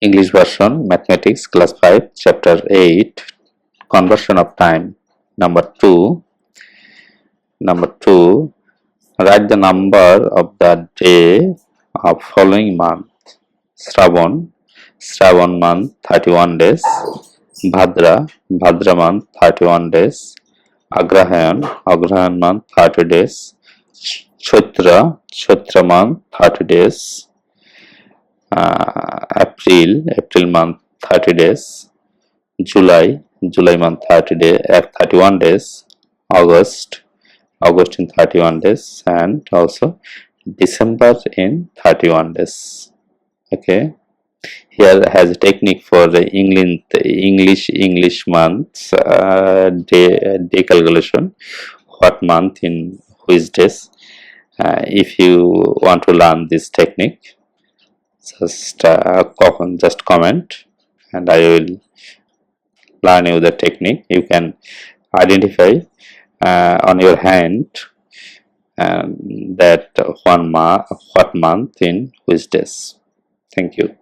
English version, Mathematics, Class 5, Chapter 8, Conversion of Time. Number 2. Write the number of the day of following month. Shravan month 31 days. Bhadra month 31 days. Agrahan month 30 days. Chaitra month 30 days. April month 30 days. July month 31 days. August in 31 days, and also December in 31 days. Okay, here has a technique for the English months day calculation. What month in which days? If you want to learn this technique, just comment, and I will learn you the technique. You can identify on your hand that what month in which days. Thank you.